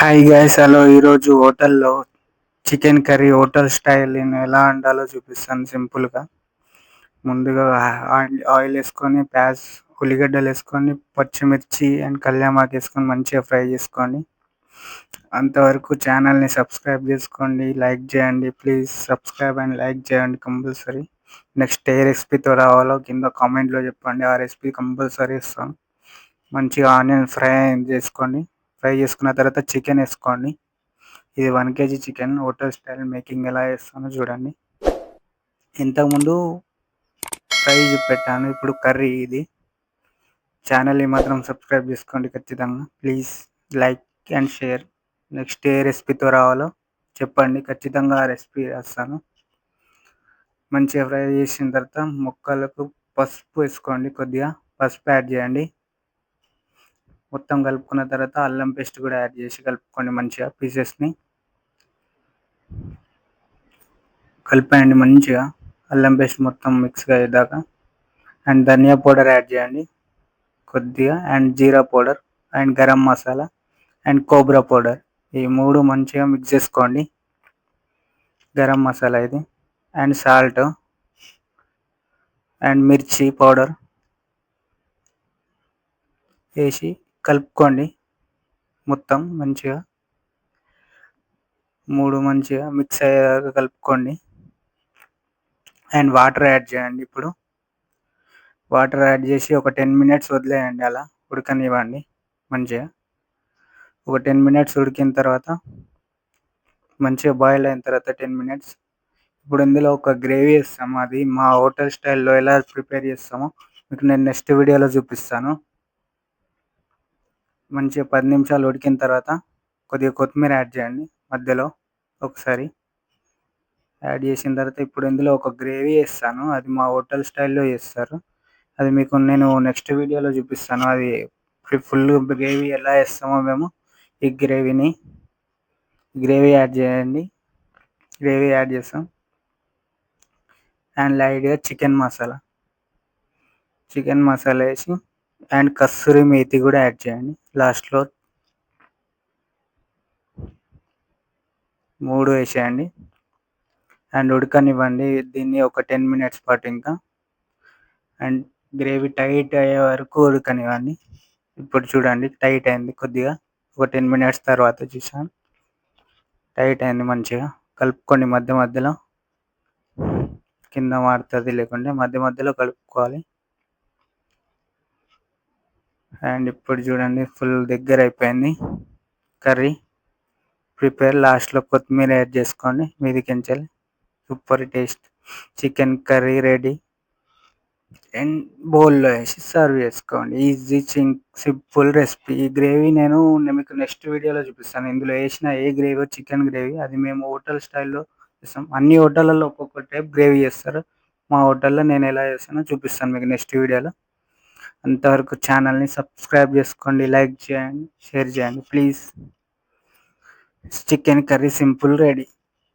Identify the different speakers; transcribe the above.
Speaker 1: Hi guys, hello. ఈరోజు హోటల్లో chicken curry hotel style నేను ఎలా వండాలో చూపిస్తాను సింపుల్గా. ముందుగా ఆయిల్ వేసుకొని ఉల్లిగడ్డలు వేసుకొని పచ్చిమిర్చి అండ్ కల్యామాకు వేసుకొని మంచిగా ఫ్రై చేసుకోండి. అంతవరకు ఛానల్ని సబ్స్క్రైబ్ చేసుకోండి, లైక్ చేయండి. ప్లీజ్ సబ్స్క్రైబ్ అండ్ లైక్ చేయండి కంపల్సరీ. నెక్స్ట్ ఏ రెసిపీతో రావాలో కింద కామెంట్లో చెప్పండి, ఆ రెసిపీ కంపల్సరీ ఇస్తాను. మంచిగా ఆనియన్ చేసుకోండి. ఫ్రై చేసుకున్న తర్వాత చికెన్ వేసుకోండి. ఇది 1 kg chicken hotel style making ఎలా వేస్తానో చూడండి. ఇంతకుముందు ఫ్రై పెట్టాను, ఇప్పుడు కర్రీ. ఇది ఛానల్ని మాత్రం సబ్స్క్రైబ్ చేసుకోండి ఖచ్చితంగా. Please like and share. Next ఏ రెసిపీతో రావాలో చెప్పండి, ఖచ్చితంగా ఆ రెసిపీ వేస్తాను. మంచిగా ఫ్రై చేసిన తర్వాత ముక్కలకు పసుపు వేసుకోండి, కొద్దిగా పసుపు యాడ్ చేయండి. మొత్తం కలుపుకున్న తర్వాత అల్లం పేస్ట్ కూడా యాడ్ చేసి కలుపుకోండి. మంచిగా పీసెస్ని కలిపేయండి, మంచిగా అల్లం పేస్ట్ మొత్తం మిక్స్గా అయ్యేదాకా. అండ్ ధనియా పౌడర్ యాడ్ చేయండి కొద్దిగా, and jeera powder and garam masala and cobra powder, ఈ 3 మంచిగా మిక్స్ చేసుకోండి. గరం మసాలా ఇది, అండ్ సాల్ట్ అండ్ మిర్చి పౌడర్ వేసి కలుపుకోండి. మొత్తం మంచిగా 3 మంచిగా మిక్స్ అయ్యేదాకా కలుపుకోండి. అండ్ వాటర్ యాడ్ చేయండి. ఇప్పుడు వాటర్ యాడ్ చేసి ఒక 10 minutes వదిలేయండి, అలా ఉడకనివ్వండి. మంచిగా ఒక 10 minutes ఉడికిన తర్వాత మంచిగా బాయిల్ అయిన తర్వాత 10 minutes ఇప్పుడు ఇందులో ఒక గ్రేవీ వేస్తాము. అది మా హోటల్ స్టైల్లో ఎలా ప్రిపేర్ చేస్తామో మీకు నేను నెక్స్ట్ వీడియోలో చూపిస్తాను. మంచిగా 10 నిమిషాలు ఉడికిన తర్వాత కొద్దిగా కొత్తిమీర యాడ్ చేయండి. మధ్యలో ఒకసారి యాడ్ చేసిన తర్వాత ఇప్పుడు ఇందులో ఒక గ్రేవీ వేస్తాను, అది మా హోటల్ స్టైల్లో చేస్తారు. అది మీకు నేను నెక్స్ట్ వీడియోలో చూపిస్తాను. అది ఫుల్ గ్రేవీ ఎలా వేస్తామో మేము. ఈ గ్రేవీ యాడ్ చేయండి. గ్రేవీ యాడ్ చేస్తాం. అండ్ లైట్గా చికెన్ మసాలా వేసి అండ్ కస్తూరి మేతి కూడా యాడ్ చేయండి లాస్ట్లో. 3 వేసేయండి అండ్ ఉడకనివ్వండి దీన్ని ఒక 10 minutes పాటు ఇంకా. అండ్ గ్రేవీ టైట్ అయ్యే వరకు ఉడకనివ్వండి. ఇప్పుడు చూడండి టైట్ అయింది కొద్దిగా. ఒక 10 minutes తర్వాత చూసాను టైట్ అయింది. మంచిగా కలుపుకోండి, మధ్య మధ్యలో కింద మారుతుంది లేకుంటే మధ్య మధ్యలో కలుపుకోవాలి. అండ్ ఇప్పుడు చూడండి ఫుల్ దగ్గర అయిపోయింది కర్రీ ప్రిపేర్. లాస్ట్లో కొత్తిమీర యాడ్ చేసుకోండి మీదికించాలి. Super taste chicken curry ready. And బౌల్లో వేసి సర్వ్ చేసుకోండి. Easy simple recipe. ఈ గ్రేవీ నేను మీకు నెక్స్ట్ వీడియోలో చూపిస్తాను. ఇందులో వేసిన ఏ గ్రేవీ చికెన్ గ్రేవీ, అది మేము హోటల్ స్టైల్లో చేస్తాం. అన్ని హోటళ్ళల్లో ఒక్కొక్క టైప్ గ్రేవీ చేస్తారు. మా హోటల్లో నేను ఎలా చేస్తానో చూపిస్తాను మీకు నెక్స్ట్ వీడియోలో. అంతవరకు ఛానల్ని సబ్స్క్రైబ్ చేసుకోండి, లైక్ చేయండి, షేర్ చేయండి please. Chicken curry simple ready.